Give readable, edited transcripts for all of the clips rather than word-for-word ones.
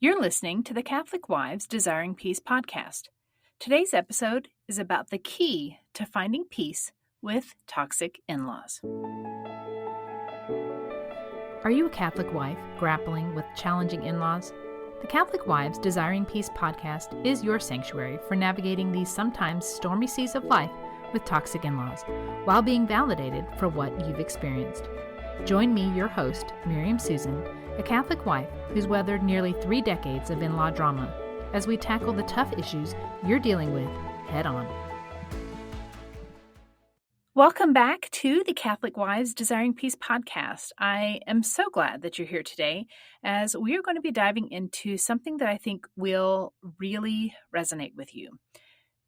You're listening to the Catholic Wives Desiring Peace podcast. Today's episode is about the key to finding peace with toxic in-laws. Are you a Catholic wife grappling with challenging in-laws? The Catholic Wives Desiring Peace podcast is your sanctuary for navigating these sometimes stormy seas of life with toxic in-laws, while being validated for what you've experienced. Join me, your host, Miriam Susan, a Catholic wife who's weathered nearly 3 decades of in-law drama, as we tackle the tough issues you're dealing with head on. Welcome back to the Catholic Wives Desiring Peace podcast. I am so glad that you're here today, as we are going to be diving into something that I think will really resonate with you.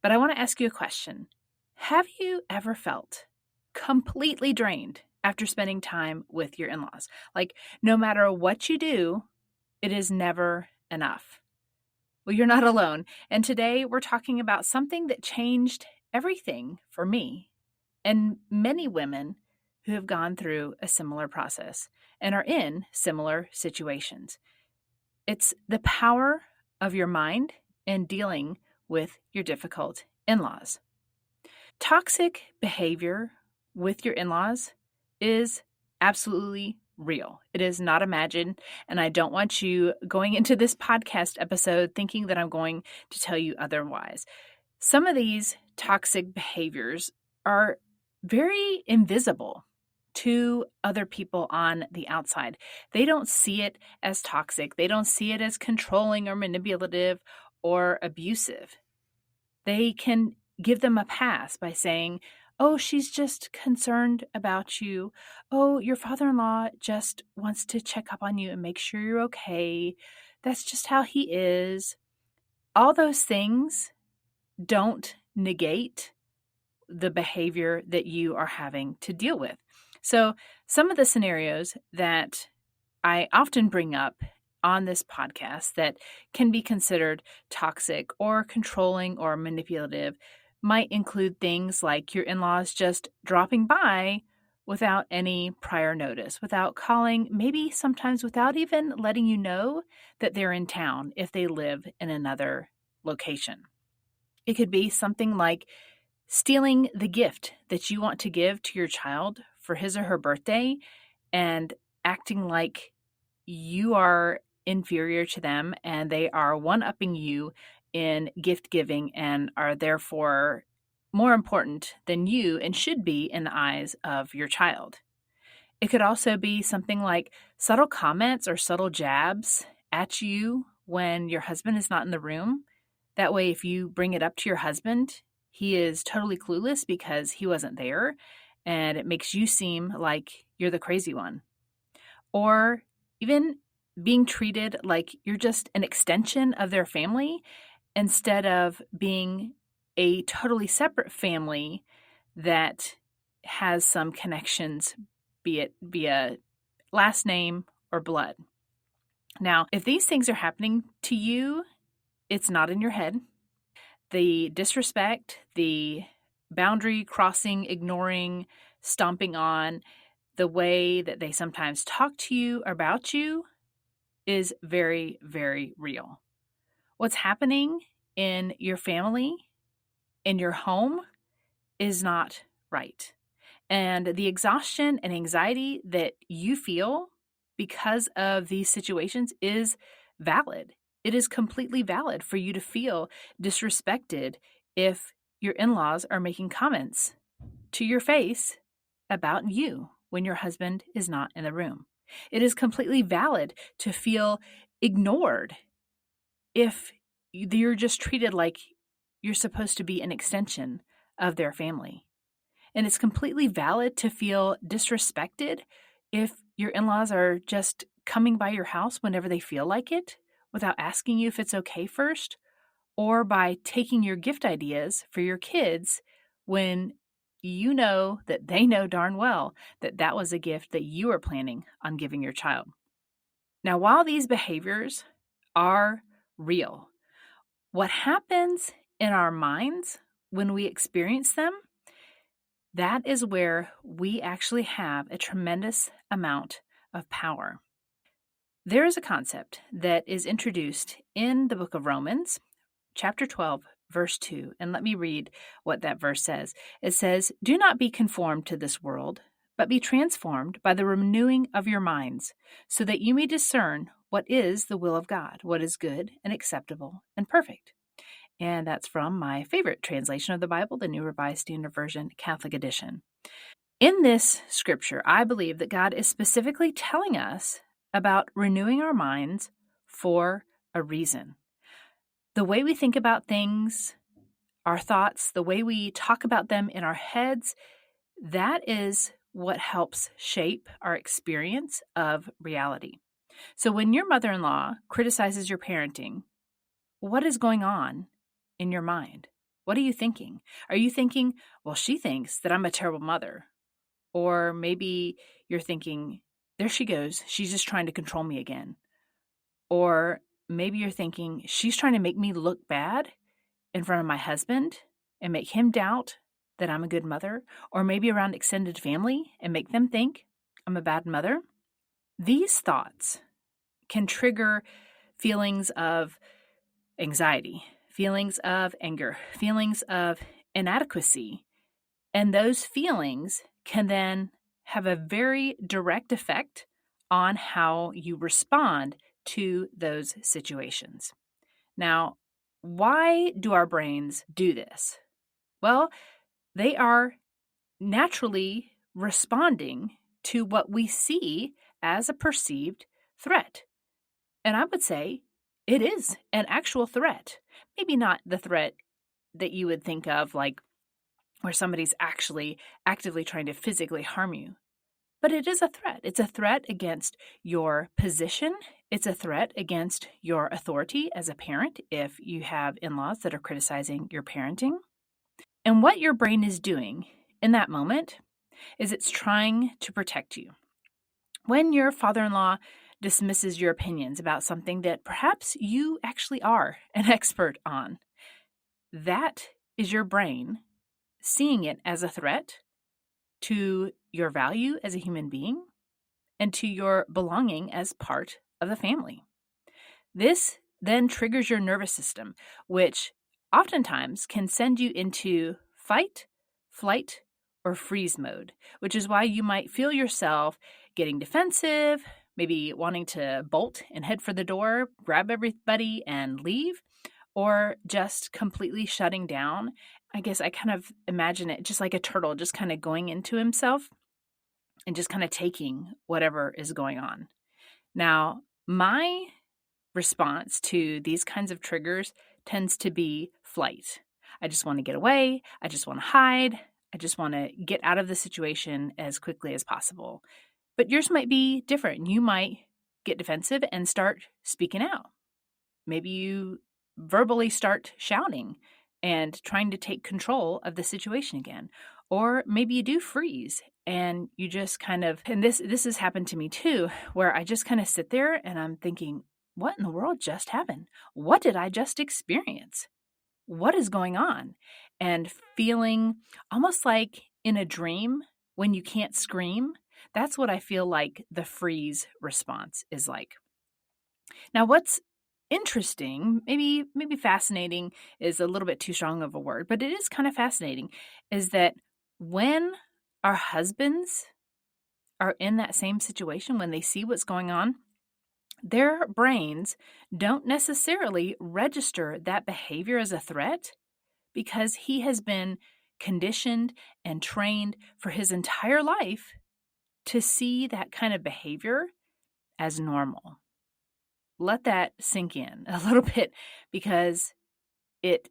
But I want to ask you a question. Have you ever felt completely drained after spending time with your in-laws? Like, no matter what you do, it is never enough. Well, you're not alone. And today we're talking about something that changed everything for me and many women who have gone through a similar process and are in similar situations. It's the power of your mind in dealing with your difficult in-laws. Toxic behavior with your in-laws is absolutely real. It is not imagined, and I don't want you going into this podcast episode thinking that I'm going to tell you otherwise. Some of these toxic behaviors are very invisible to other people on the outside. They don't see it as toxic. They don't see it as controlling or manipulative or abusive. They can give them a pass by saying, "Oh, she's just concerned about you. Oh, your father-in-law just wants to check up on you and make sure you're okay. That's just how he is." All those things don't negate the behavior that you are having to deal with. So some of the scenarios that I often bring up on this podcast that can be considered toxic or controlling or manipulative might include things like your in-laws just dropping by without any prior notice, without calling, maybe sometimes without even letting you know that they're in town if they live in another location. It could be something like stealing the gift that you want to give to your child for his or her birthday and acting like you are inferior to them and they are one-upping you in gift giving and are therefore more important than you and should be in the eyes of your child. It could also be something like subtle comments or subtle jabs at you when your husband is not in the room. That way, if you bring it up to your husband, he is totally clueless because he wasn't there, and it makes you seem like you're the crazy one. Or even being treated like you're just an extension of their family instead of being a totally separate family that has some connections, be it via last name or blood. Now, if these things are happening to you, it's not in your head. The disrespect, the boundary crossing, ignoring, stomping on, the way that they sometimes talk to you about you is very, very real. What's happening in your family, in your home, is not right. And the exhaustion and anxiety that you feel because of these situations is valid. It is completely valid for you to feel disrespected if your in-laws are making comments to your face about you when your husband is not in the room. It is completely valid to feel ignored if you're just treated like you're supposed to be an extension of their family. And it's completely valid to feel disrespected if your in-laws are just coming by your house whenever they feel like it without asking you if it's okay first, or by taking your gift ideas for your kids when you know that they know darn well that that was a gift that you were planning on giving your child. Now, while these behaviors are real, what happens in our minds when we experience them, that is where we actually have a tremendous amount of power. There is a concept that is introduced in the book of Romans, chapter 12, verse 2. And let me read what that verse says. It says, "Do not be conformed to this world, but be transformed by the renewing of your minds, so that you may discern what is the will of God, what is good and acceptable and perfect." And that's from my favorite translation of the Bible, the New Revised Standard Version, Catholic Edition. In this scripture, I believe that God is specifically telling us about renewing our minds for a reason. The way we think about things, our thoughts, the way we talk about them in our heads, that is what helps shape our experience of reality. So when your mother-in-law criticizes your parenting, what is going on in your mind? What are you thinking? Are you thinking, well, she thinks that I'm a terrible mother? Or maybe you're thinking, there she goes, she's just trying to control me again. Or maybe you're thinking, she's trying to make me look bad in front of my husband and make him doubt that I'm a good mother. Or maybe around extended family and make them think I'm a bad mother. These thoughts can trigger feelings of anxiety, feelings of anger, feelings of inadequacy. And those feelings can then have a very direct effect on how you respond to those situations. Now, why do our brains do this? Well, they are naturally responding to what we see as a perceived threat. And I would say it is an actual threat. Maybe not the threat that you would think of, like where somebody's actually actively trying to physically harm you. But it is a threat. It's a threat against your position. It's a threat against your authority as a parent if you have in-laws that are criticizing your parenting. And what your brain is doing in that moment is it's trying to protect you. When your father-in-law dismisses your opinions about something that perhaps you actually are an expert on, that is your brain seeing it as a threat to your value as a human being and to your belonging as part of the family. This then triggers your nervous system, which oftentimes can send you into fight, flight, or freeze mode, which is why you might feel yourself getting defensive, maybe wanting to bolt and head for the door, grab everybody and leave, or just completely shutting down. I guess I kind of imagine it just like a turtle, just kind of going into himself and just kind of taking whatever is going on. Now, my response to these kinds of triggers tends to be flight. I just want to get away. I just want to hide. I just want to get out of the situation as quickly as possible. But yours might be different. You might get defensive and start speaking out. Maybe you verbally start shouting and trying to take control of the situation again. Or maybe you do freeze and you just kind of, and this has happened to me too, where I just kind of sit there and I'm thinking, what in the world just happened? What did I just experience? What is going on? And feeling almost like in a dream when you can't scream. That's what I feel like the freeze response is like. Now, what's interesting, maybe fascinating is a little bit too strong of a word, but it is kind of fascinating, is that when our husbands are in that same situation, when they see what's going on, their brains don't necessarily register that behavior as a threat because he has been conditioned and trained for his entire life to see that kind of behavior as normal. Let that sink in a little bit because it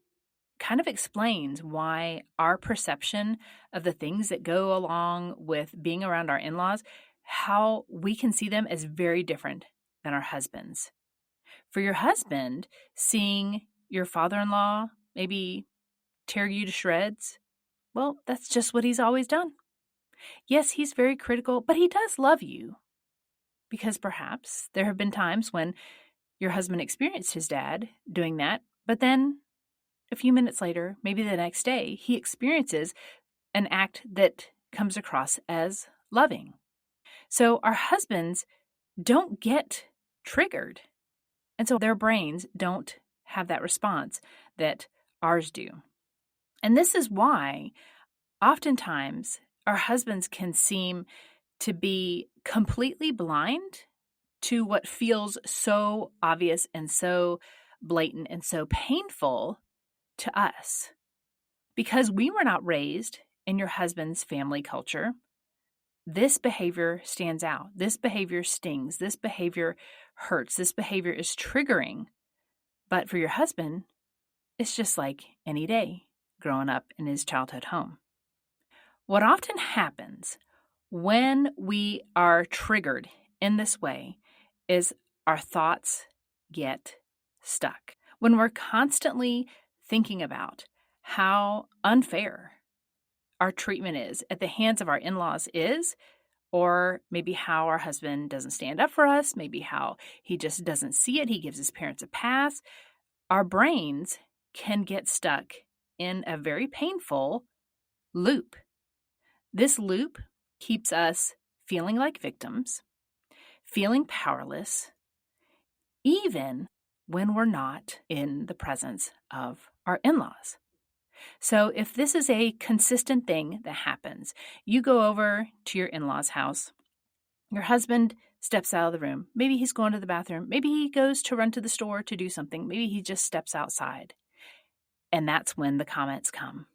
kind of explains why our perception of the things that go along with being around our in-laws, how we can see them as very different than our husbands. For your husband, seeing your father-in-law maybe tear you to shreds, well, that's just what he's always done. Yes, he's very critical, but he does love you because perhaps there have been times when your husband experienced his dad doing that, but then a few minutes later, maybe the next day, he experiences an act that comes across as loving. So our husbands don't get triggered. And so their brains don't have that response that ours do. And this is why oftentimes our husbands can seem to be completely blind to what feels so obvious and so blatant and so painful to us. Because we were not raised in your husband's family culture, this behavior stands out. This behavior stings. This behavior hurts. This behavior is triggering. But for your husband, it's just like any day growing up in his childhood home. What often happens when we are triggered in this way is our thoughts get stuck. When we're constantly thinking about how unfair our treatment is at the hands of our in-laws is, or maybe how our husband doesn't stand up for us, maybe how he just doesn't see it, he gives his parents a pass, our brains can get stuck in a very painful loop. This loop keeps us feeling like victims, feeling powerless, even when we're not in the presence of our in-laws. So if this is a consistent thing that happens, you go over to your in-laws' house, your husband steps out of the room. Maybe he's going to the bathroom. Maybe he goes to run to the store to do something. Maybe he just steps outside. And that's when the comments come.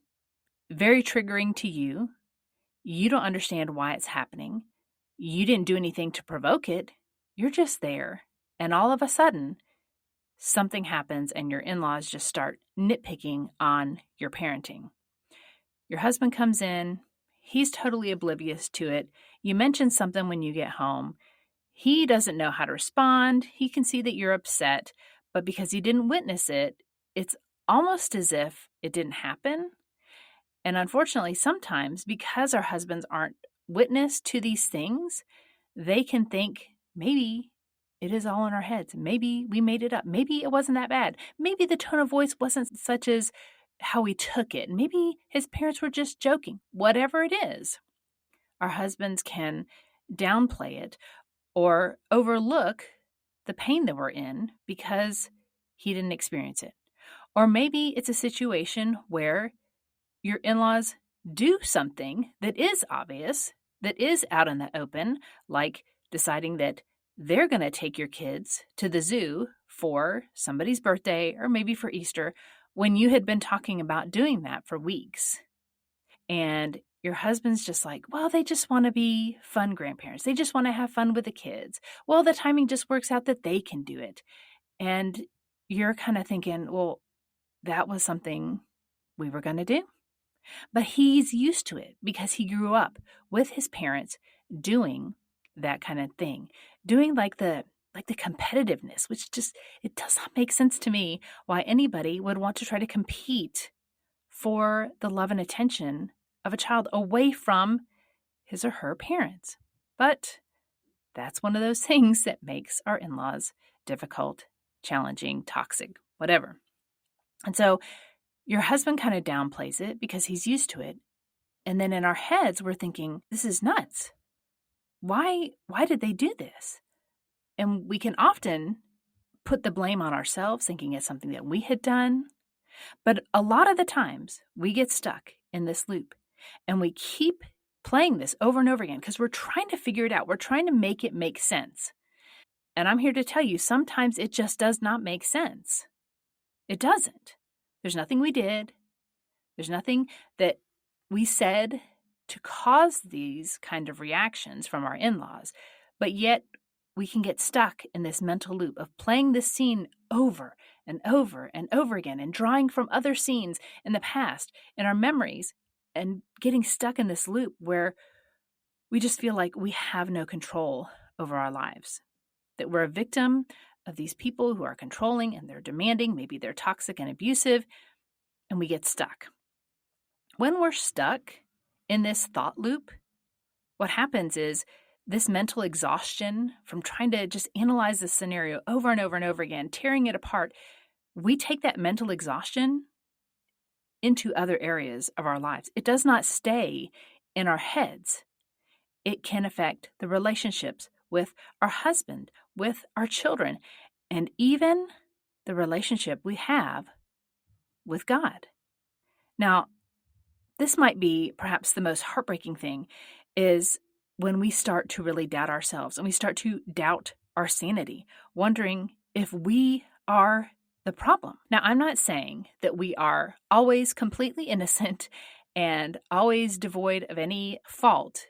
Very triggering to you. You don't understand why it's happening. You didn't do anything to provoke it. You're just there. And all of a sudden, something happens and your in-laws just start nitpicking on your parenting. Your husband comes in. He's totally oblivious to it. You mention something when you get home. He doesn't know how to respond. He can see that you're upset, but because he didn't witness it, it's almost as if it didn't happen. And unfortunately, sometimes because our husbands aren't witness to these things, they can think maybe it is all in our heads. Maybe we made it up. Maybe it wasn't that bad. Maybe the tone of voice wasn't such as how we took it. Maybe his parents were just joking. Whatever it is, our husbands can downplay it or overlook the pain that we're in because he didn't experience it. Or maybe it's a situation where your in-laws do something that is obvious, that is out in the open, like deciding that they're going to take your kids to the zoo for somebody's birthday or maybe for Easter when you had been talking about doing that for weeks. And your husband's just like, well, they just want to be fun grandparents. They just want to have fun with the kids. Well, the timing just works out that they can do it. And you're kind of thinking, well, that was something we were going to do. But he's used to it because he grew up with his parents doing that kind of thing, doing like the competitiveness, which just, it does not make sense to me why anybody would want to try to compete for the love and attention of a child away from his or her parents. But that's one of those things that makes our in-laws difficult, challenging, toxic, whatever. And so your husband kind of downplays it because he's used to it. And then in our heads, we're thinking, this is nuts. Why did they do this? And we can often put the blame on ourselves, thinking it's something that we had done. But a lot of the times we get stuck in this loop and we keep playing this over and over again because we're trying to figure it out. We're trying to make it make sense. And I'm here to tell you, sometimes it just does not make sense. It doesn't. There's nothing we did. There's nothing that we said to cause these kind of reactions from our in-laws. But yet we can get stuck in this mental loop of playing this scene over and over and over again and drawing from other scenes in the past in our memories and getting stuck in this loop where we just feel like we have no control over our lives, that we're a victim of these people who are controlling and they're demanding, maybe they're toxic and abusive, and we get stuck. When we're stuck in this thought loop, what happens is this mental exhaustion from trying to just analyze the scenario over and over and over again, tearing it apart, we take that mental exhaustion into other areas of our lives. It does not stay in our heads. It can affect the relationships with our husband, with our children, and even the relationship we have with God. Now, this might be perhaps the most heartbreaking thing is when we start to really doubt ourselves and we start to doubt our sanity, wondering if we are the problem. Now, I'm not saying that we are always completely innocent and always devoid of any fault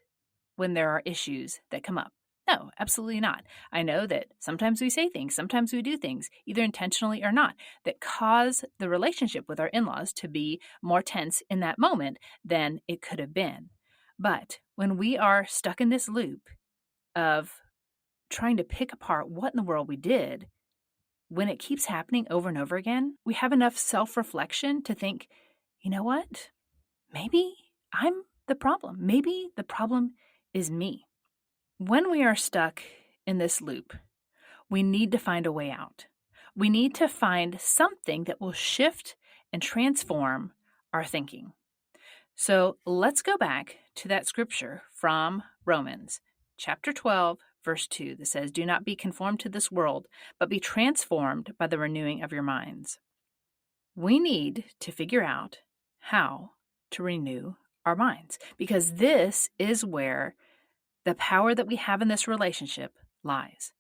when there are issues that come up. No, absolutely not. I know that sometimes we say things, sometimes we do things, either intentionally or not, that cause the relationship with our in-laws to be more tense in that moment than it could have been. But when we are stuck in this loop of trying to pick apart what in the world we did, when it keeps happening over and over again, we have enough self-reflection to think, you know what? Maybe I'm the problem. Maybe the problem is me. When we are stuck in this loop, we need to find a way out. We need to find something that will shift and transform our thinking. So let's go back to that scripture from Romans chapter 12, verse 2 that says, "Do not be conformed to this world, but be transformed by the renewing of your minds." We need to figure out how to renew our minds, because this is where the power that we have in this relationship lies.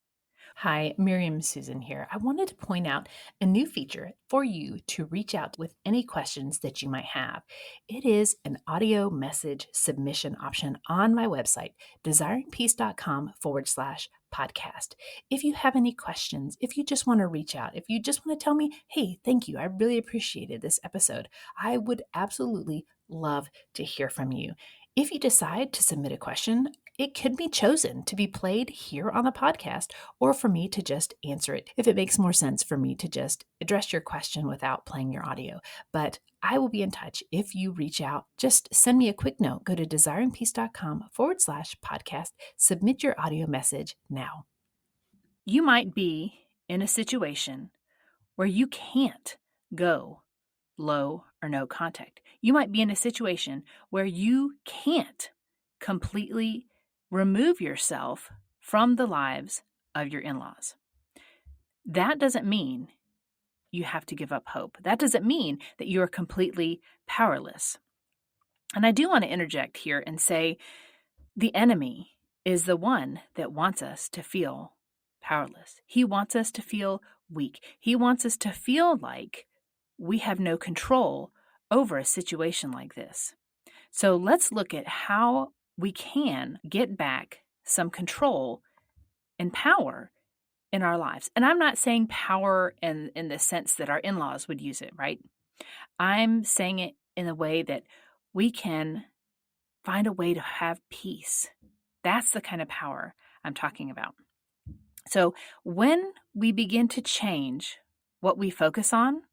Hi, Miriam Susan here. I wanted to point out a new feature for you to reach out with any questions that you might have. It is an audio message submission option on my website, desiringpeace.com/podcast. If you have any questions, if you just want to reach out, if you just want to tell me, hey, thank you, I really appreciated this episode, I would absolutely love to hear from you. If you decide to submit a question, it could be chosen to be played here on the podcast or for me to just answer it if it makes more sense for me to just address your question without playing your audio. But I will be in touch if you reach out. Just send me a quick note. Go to desiringpeace.com/podcast. Submit your audio message now. You might be in a situation where you can't go low or no contact. You might be in a situation where you can't completely remove yourself from the lives of your in-laws. That doesn't mean you have to give up hope. That doesn't mean that you are completely powerless. And I do want to interject here and say the enemy is the one that wants us to feel powerless. He wants us to feel weak. He wants us to feel like we have no control over a situation like this. So let's look at how we can get back some control and power in our lives. And I'm not saying power in the sense that our in-laws would use it, right? I'm saying it in a way that we can find a way to have peace. That's the kind of power I'm talking about. So when we begin to change what we focus on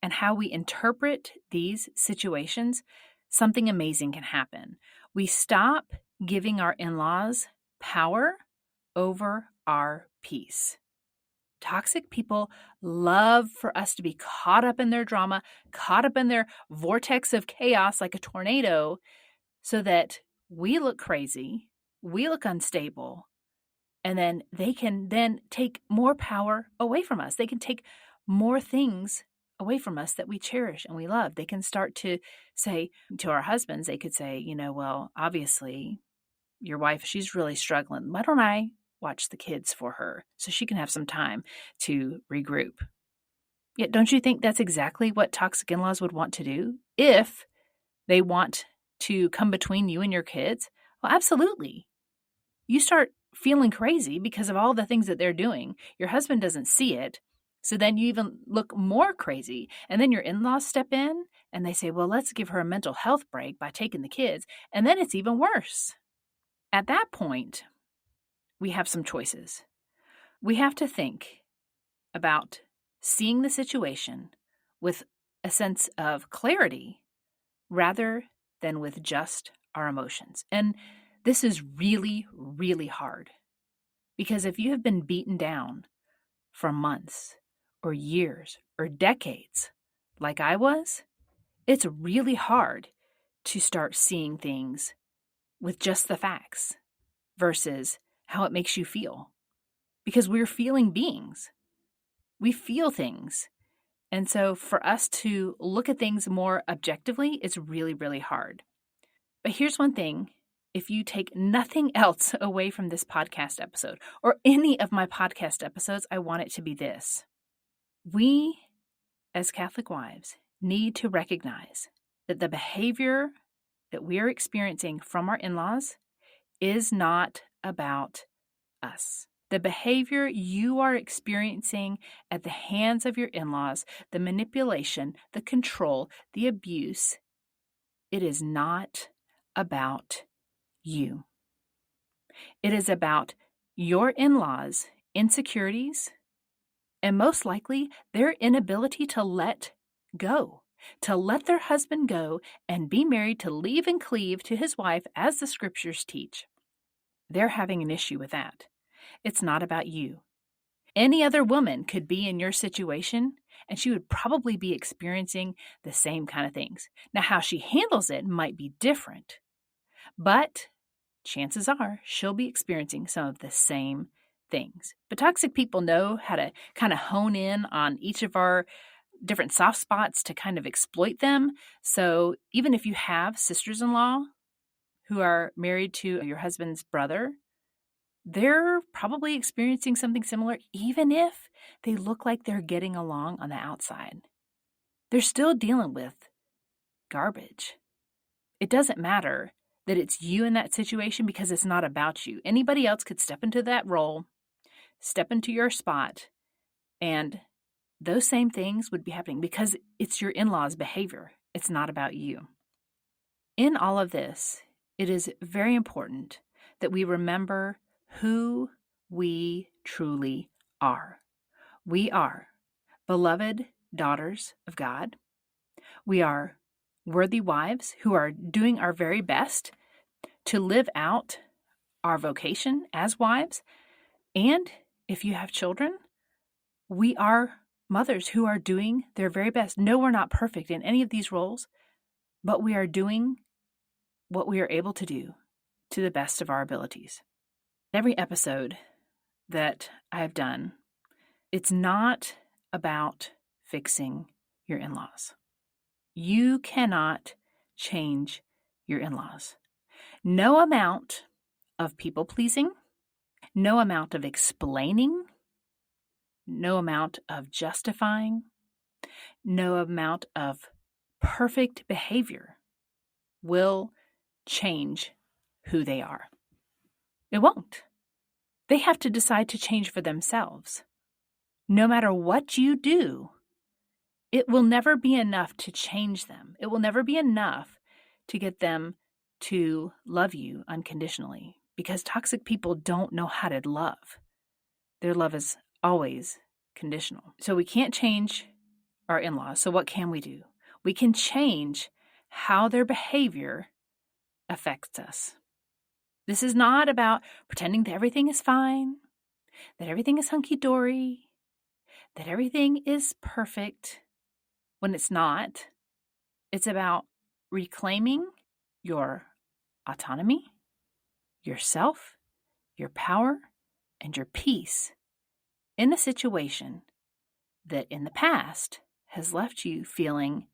and how we interpret these situations, something amazing can happen. We stop giving our in-laws power over our peace. Toxic people love for us to be caught up in their drama, caught up in their vortex of chaos like a tornado, so that we look crazy, we look unstable, and then they can then take more power away from us. They can take more things away from us that we cherish and we love. They can start to say to our husbands, they could say, well, obviously your wife, she's really struggling. Why don't I watch the kids for her so she can have some time to regroup? Yet, don't you think that's exactly what toxic in-laws would want to do if they want to come between you and your kids? Well, absolutely. You start feeling crazy because of all the things that they're doing. Your husband doesn't see it. So then you even look more crazy. And then your in-laws step in and they say, well, let's give her a mental health break by taking the kids. And then it's even worse. At that point, we have some choices. We have to think about seeing the situation with a sense of clarity rather than with just our emotions. And this is really, really hard because if you have been beaten down for months or years or decades like I was, it's really hard to start seeing things with just the facts versus how it makes you feel. because we're feeling beings. We feel things. And so for us to look at things more objectively is really, really hard. But here's one thing. If you take nothing else away from this podcast episode or any of my podcast episodes, I want it to be this. We, as Catholic wives, need to recognize that the behavior that we are experiencing from our in-laws is not about us. The behavior you are experiencing at the hands of your in-laws, the manipulation, the control, the abuse, it is not about you. It is about your in-laws' insecurities and most likely their inability to let go, to let their husband go and be married, to leave and cleave to his wife as the scriptures teach. They're having an issue with that. It's not about you. Any other woman could be in your situation, and she would probably be experiencing the same kind of things. Now, how she handles it might be different, but chances are she'll be experiencing some of the same things. But toxic people know how to kind of hone in on each of our different soft spots to kind of exploit them. So even if you have sisters-in-law who are married to your husband's brother, they're probably experiencing something similar, even if they look like they're getting along on the outside. They're still dealing with garbage. It doesn't matter that it's you in that situation because it's not about you. Anybody else could step into that role, step into your spot, and those same things would be happening because it's your in-laws' behavior. It's not about you. In all of this, it is very important that we remember who we truly are. We are beloved daughters of God. We are worthy wives who are doing our very best to live out our vocation as wives. And if you have children, we are mothers who are doing their very best. No, we're not perfect in any of these roles, but we are doing what we are able to do to the best of our abilities. Every episode that I've done, it's not about fixing your in-laws. You cannot change your in-laws. No amount of people-pleasing, no amount of explaining, no amount of justifying, no amount of perfect behavior will change who they are. It won't. They have to decide to change for themselves. No matter what you do, it will never be enough to change them. It will never be enough to get them to love you unconditionally because toxic people don't know how to love. Their love is always conditional. So we can't change our in-laws. So what can we do? We can change how their behavior affects us. This is not about pretending that everything is fine, that everything is hunky-dory, that everything is perfect when it's not. It's about reclaiming your autonomy, yourself, your power, and your peace in a situation that in the past has left you feeling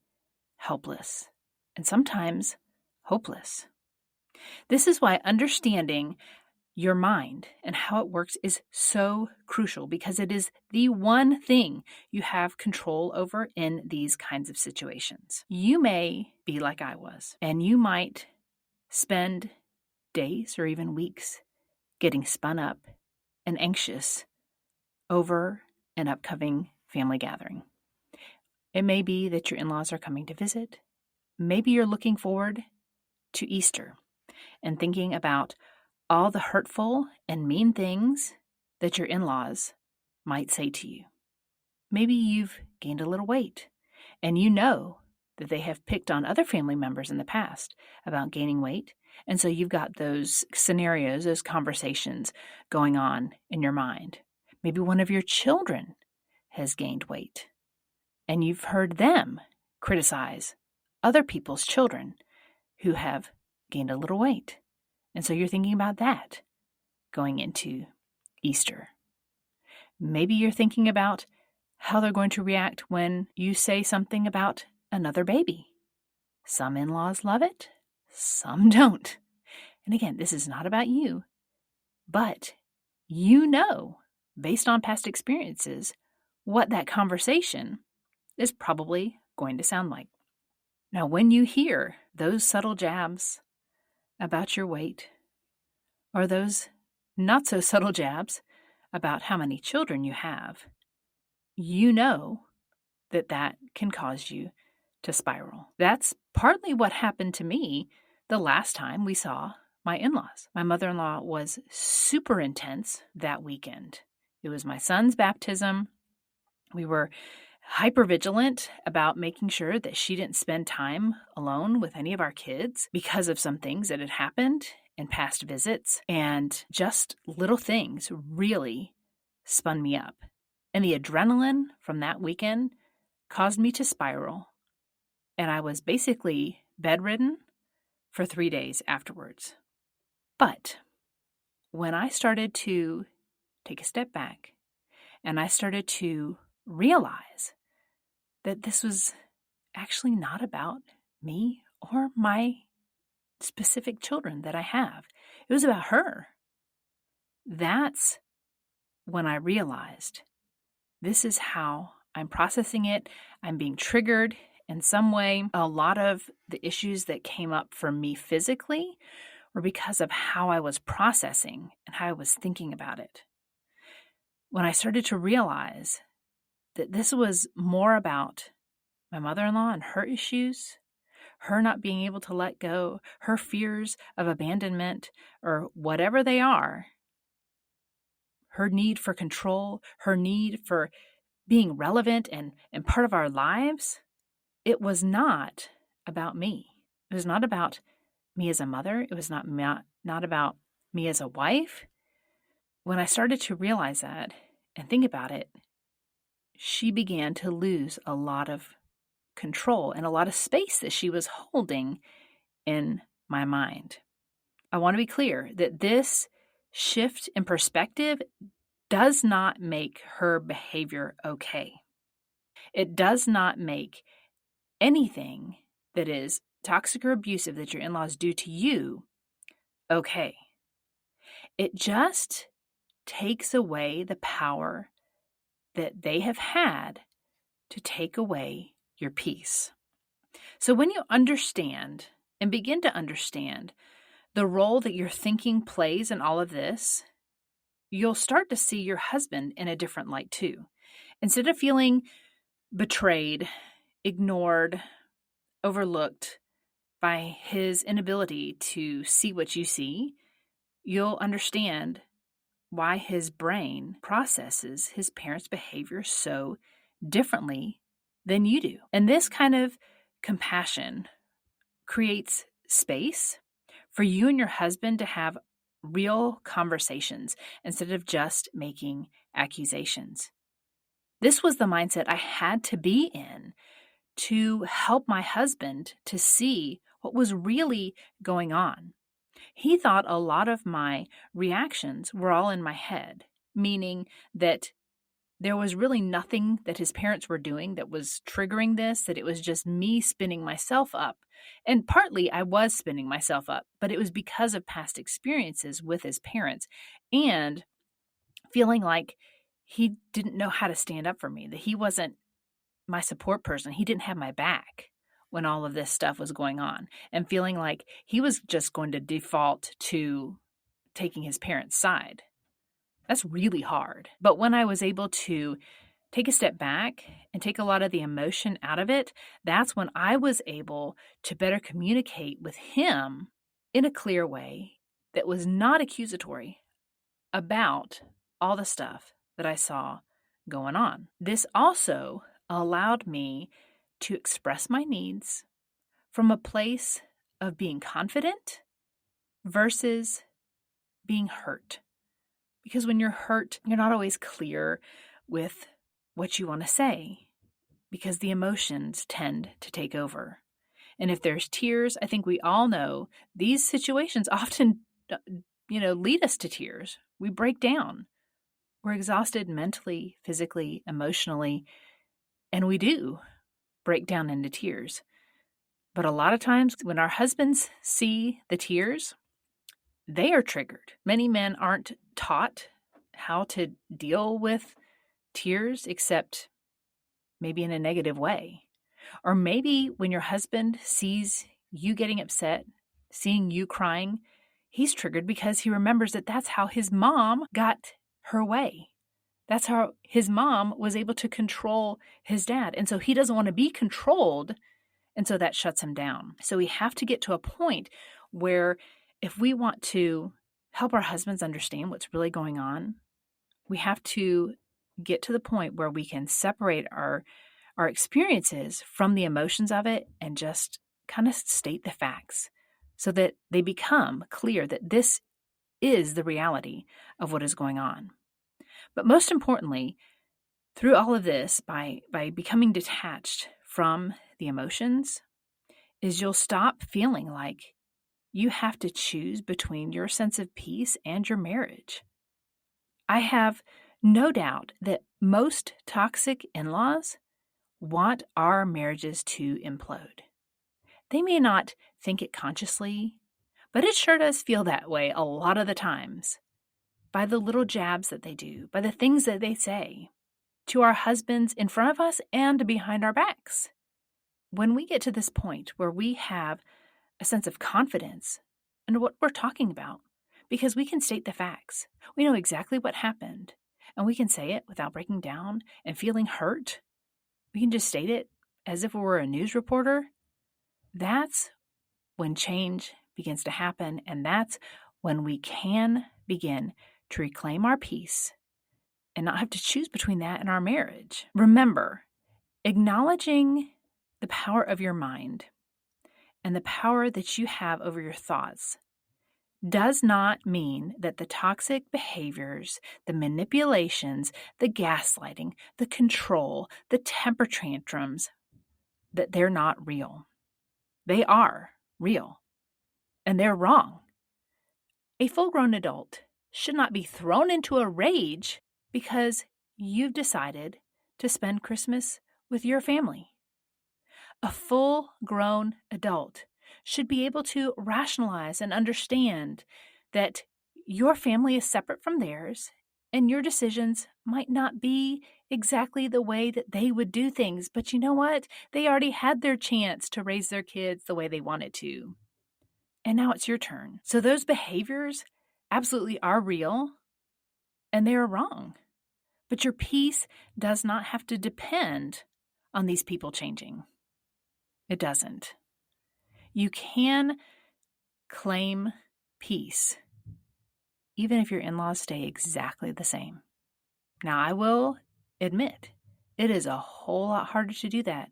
helpless and sometimes hopeless. This is why understanding your mind and how it works is so crucial because it is the one thing you have control over in these kinds of situations. You may be like I was, and you might spend days or even weeks getting spun up and anxious over an upcoming family gathering. It may be that your in-laws are coming to visit. Maybe you're looking forward to Easter and thinking about all the hurtful and mean things that your in-laws might say to you. Maybe you've gained a little weight, and you know that they have picked on other family members in the past about gaining weight, and so you've got those scenarios, those conversations going on in your mind. Maybe one of your children has gained weight, and you've heard them criticize other people's children who have gained a little weight. And so you're thinking about that going into Easter. Maybe you're thinking about how they're going to react when you say something about another baby. Some in-laws love it, some don't. And again, this is not about you, but you know, based on past experiences, what that conversation is probably going to sound like. Now, when you hear those subtle jabs about your weight, or those not so subtle jabs about how many children you have, you know that that can cause you to spiral. That's partly what happened to me the last time we saw my in-laws. My mother-in-law was super intense that weekend. It was my son's baptism. We were hyper vigilant about making sure that she didn't spend time alone with any of our kids because of some things that had happened in past visits, and just little things really spun me up. And the adrenaline from that weekend caused me to spiral, and I was basically bedridden for 3 days afterwards. But when I started to take a step back and I started to realize that this was actually not about me or my specific children that I have, it was about her. That's when I realized this is how I'm processing it. I'm being triggered in some way. A lot of the issues that came up for me physically were because of how I was processing and how I was thinking about it. When I started to realize that this was more about my mother-in-law and her issues, her not being able to let go, her fears of abandonment, or whatever they are, her need for control, her need for being relevant and part of our lives, it was not about me. It was not about me as a mother. It was not about me as a wife. When I started to realize that and think about it, she began to lose a lot of control and a lot of space that she was holding in my mind. I want to be clear that this shift in perspective does not make her behavior okay. It does not make anything that is toxic or abusive that your in-laws do to you okay. It just takes away the power that they have had to take away your peace. So when you understand and begin to understand the role that your thinking plays in all of this, you'll start to see your husband in a different light too. Instead of feeling betrayed, ignored, overlooked by his inability to see what you see, you'll understand why his brain processes his parents' behavior so differently than you do. And this kind of compassion creates space for you and your husband to have real conversations instead of just making accusations. This was the mindset I had to be in to help my husband to see what was really going on. He thought a lot of my reactions were all in my head, meaning that there was really nothing that his parents were doing that was triggering this, that it was just me spinning myself up. And partly I was spinning myself up, but it was because of past experiences with his parents and feeling like he didn't know how to stand up for me, that he wasn't my support person. He didn't have my back when all of this stuff was going on, and feeling like he was just going to default to taking his parents' side. That's really hard. But when I was able to take a step back and take a lot of the emotion out of it, that's when I was able to better communicate with him in a clear way that was not accusatory about all the stuff that I saw going on. This also allowed me to express my needs from a place of being confident versus being hurt. Because when you're hurt, you're not always clear with what you want to say because the emotions tend to take over. And if there's tears, I think we all know these situations often, lead us to tears. We break down. We're exhausted mentally, physically, emotionally, and we do break down into tears. But a lot of times when our husbands see the tears, they are triggered. Many men aren't taught how to deal with tears except maybe in a negative way. Or maybe when your husband sees you getting upset, seeing you crying, he's triggered because he remembers that that's how his mom got her way. That's how his mom was able to control his dad. And so he doesn't want to be controlled. And so that shuts him down. So we have to get to a point where if we want to help our husbands understand what's really going on, we have to get to the point where we can separate our experiences from the emotions of it and just kind of state the facts so that they become clear that this is the reality of what is going on. But most importantly, through all of this, by becoming detached from the emotions, is you'll stop feeling like you have to choose between your sense of peace and your marriage. I have no doubt that most toxic in-laws want our marriages to implode. They may not think it consciously, but it sure does feel that way a lot of the times. By the little jabs that they do, by the things that they say to our husbands in front of us and behind our backs. When we get to this point where we have a sense of confidence in what we're talking about, because we can state the facts, we know exactly what happened, and we can say it without breaking down and feeling hurt. We can just state it as if we were a news reporter. That's when change begins to happen, and that's when we can begin to reclaim our peace and not have to choose between that and our marriage. Remember, acknowledging the power of your mind and the power that you have over your thoughts does not mean that the toxic behaviors, the manipulations, the gaslighting, the control, the temper tantrums, that they're not real. They are real, and they're wrong. A full-grown adult should not be thrown into a rage because you've decided to spend Christmas with your family. A full-grown adult should be able to rationalize and understand that your family is separate from theirs and your decisions might not be exactly the way that they would do things. But you know what? They already had their chance to raise their kids the way they wanted to. And now it's your turn. So those behaviors absolutely are real and they are wrong. But your peace does not have to depend on these people changing. It doesn't. You can claim peace even if your in-laws stay exactly the same. Now, I will admit, it is a whole lot harder to do that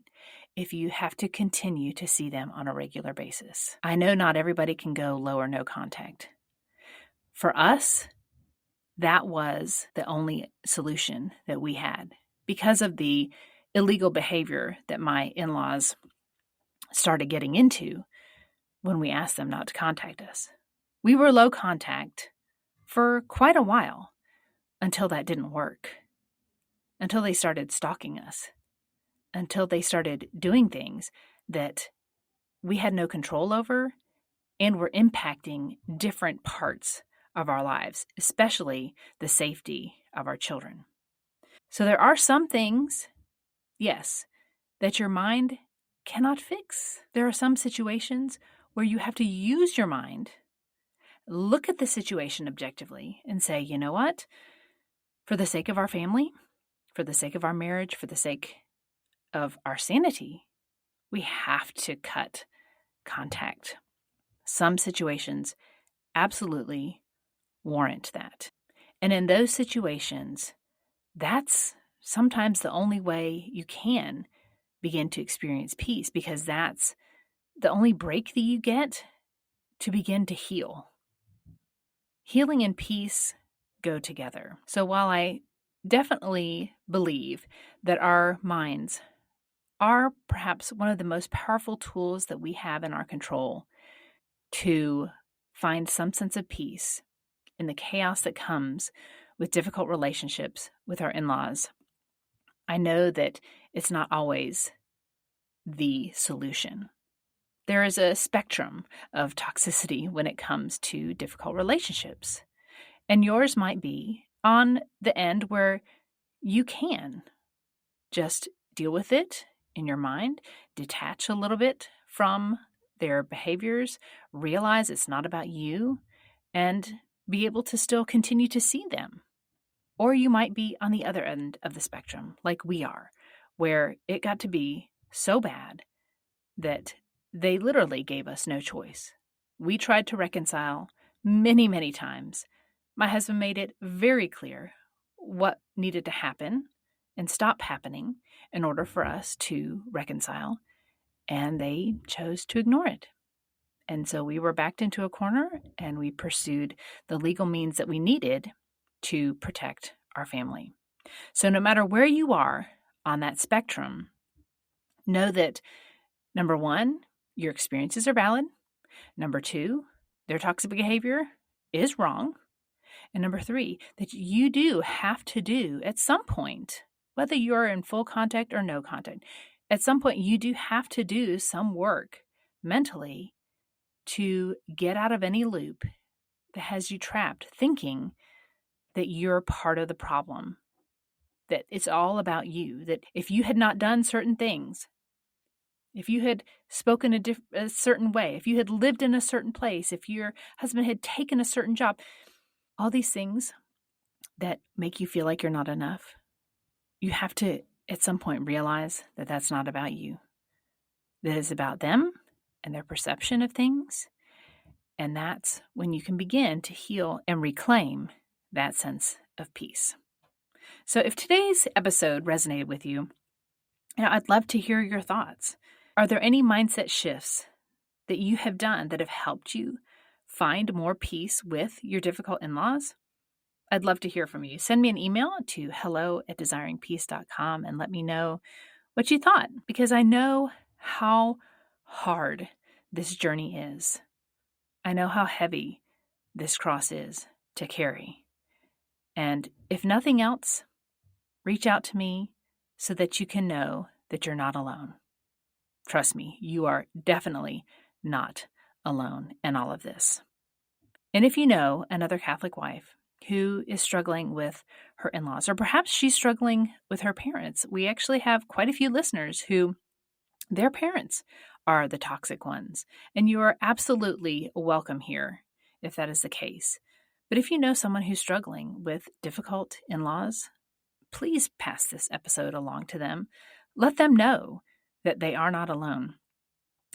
if you have to continue to see them on a regular basis. I know not everybody can go low or no contact. For us, that was the only solution that we had because of the illegal behavior that my in-laws started getting into when we asked them not to contact us. We were low contact for quite a while until that didn't work, until they started stalking us, until they started doing things that we had no control over and were impacting different parts of our lives, especially the safety of our children. So there are some things, yes, that your mind cannot fix. There are some situations where you have to use your mind, look at the situation objectively, and say, you know what? For the sake of our family, for the sake of our marriage, for the sake of our sanity, we have to cut contact. Some situations absolutely warrant that. And in those situations, that's sometimes the only way you can begin to experience peace, because that's the only break that you get to begin to heal. Healing and peace go together. So while I definitely believe that our minds are perhaps one of the most powerful tools that we have in our control to find some sense of peace in the chaos that comes with difficult relationships with our in-laws, I know that it's not always the solution. There is a spectrum of toxicity when it comes to difficult relationships, and yours might be on the end where you can just deal with it in your mind, detach a little bit from their behaviors, realize it's not about you, and be able to still continue to see them. Or you might be on the other end of the spectrum, like we are, where it got to be so bad that they literally gave us no choice. We tried to reconcile many, many times. My husband made it very clear what needed to happen and stop happening in order for us to reconcile, and they chose to ignore it. And so we were backed into a corner, and we pursued the legal means that we needed to protect our family. So no matter where you are on that spectrum, know that, number one, your experiences are valid. Number two, their toxic behavior is wrong. And number three, that you do have to do at some point, whether you're in full contact or no contact, at some point you do have to do some work mentally to get out of any loop that has you trapped, thinking that you're part of the problem, that it's all about you, that if you had not done certain things, if you had spoken a certain way, if you had lived in a certain place, if your husband had taken a certain job, all these things that make you feel like you're not enough, you have to at some point realize that that's not about you. That is about them and their perception of things. And that's when you can begin to heal and reclaim that sense of peace. So if today's episode resonated with you, I'd love to hear your thoughts. Are there any mindset shifts that you have done that have helped you find more peace with your difficult in-laws? I'd love to hear from you. Send me an email to hello@desiringpeace.com and let me know what you thought, because I know how hard this journey is. I know how heavy this cross is to carry. And if nothing else, reach out to me so that you can know that you're not alone. Trust me, you are definitely not alone in all of this. And if you know another Catholic wife who is struggling with her in-laws, or perhaps she's struggling with her parents, we actually have quite a few listeners who their parents are the toxic ones, and you are absolutely welcome here if that is the case. But if you know someone who's struggling with difficult in-laws, please pass this episode along to them. Let them know that they are not alone.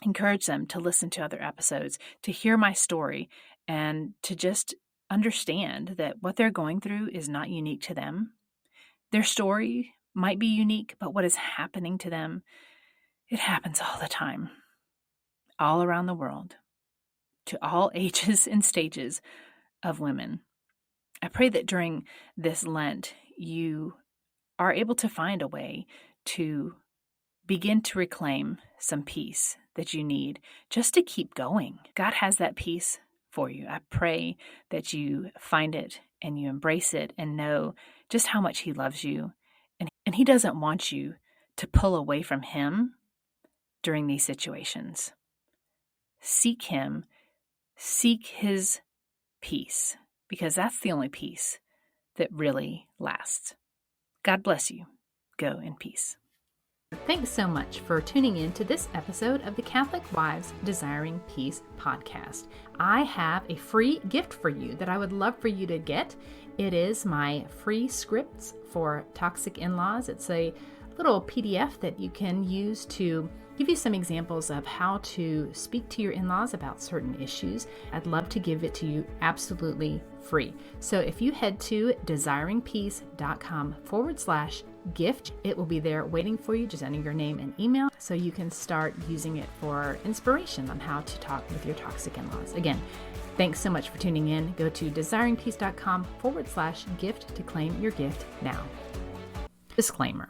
Encourage them to listen to other episodes, to hear my story, and to just understand that what they're going through is not unique to them. Their story might be unique, but what is happening to them, it happens all the time, all around the world, to all ages and stages of women. I pray that during this Lent, you are able to find a way to begin to reclaim some peace that you need just to keep going. God has that peace for you. I pray that you find it and you embrace it and know just how much He loves you. And He doesn't want you to pull away from Him during these situations. Seek Him, seek His peace, because that's the only peace that really lasts. God bless you. Go in peace. Thanks so much for tuning in to this episode of the Catholic Wives Desiring Peace podcast. I have a free gift for you that I would love for you to get. It is my free scripts for toxic in-laws. It's a little PDF that you can use to give you some examples of how to speak to your in-laws about certain issues. I'd love to give it to you absolutely free. So if you head to desiringpeace.com/gift, it will be there waiting for you. Just enter your name and email so you can start using it for inspiration on how to talk with your toxic in-laws. Again, thanks so much for tuning in. Go to desiringpeace.com/gift to claim your gift now. Disclaimer.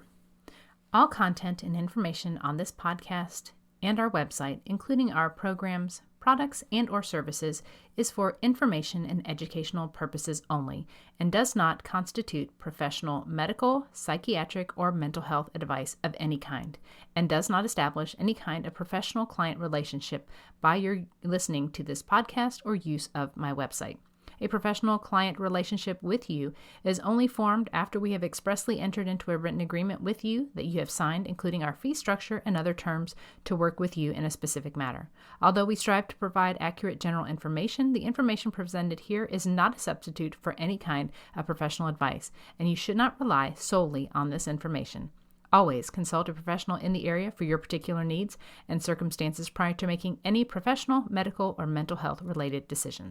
All content and information on this podcast and our website, including our programs, products, and/or services is for information and educational purposes only and does not constitute professional medical, psychiatric, or mental health advice of any kind, and does not establish any kind of professional client relationship by your listening to this podcast or use of my website. A professional client relationship with you is only formed after we have expressly entered into a written agreement with you that you have signed, including our fee structure and other terms to work with you in a specific matter. Although we strive to provide accurate general information, the information presented here is not a substitute for any kind of professional advice, and you should not rely solely on this information. Always consult a professional in the area for your particular needs and circumstances prior to making any professional, medical, or mental health related decisions.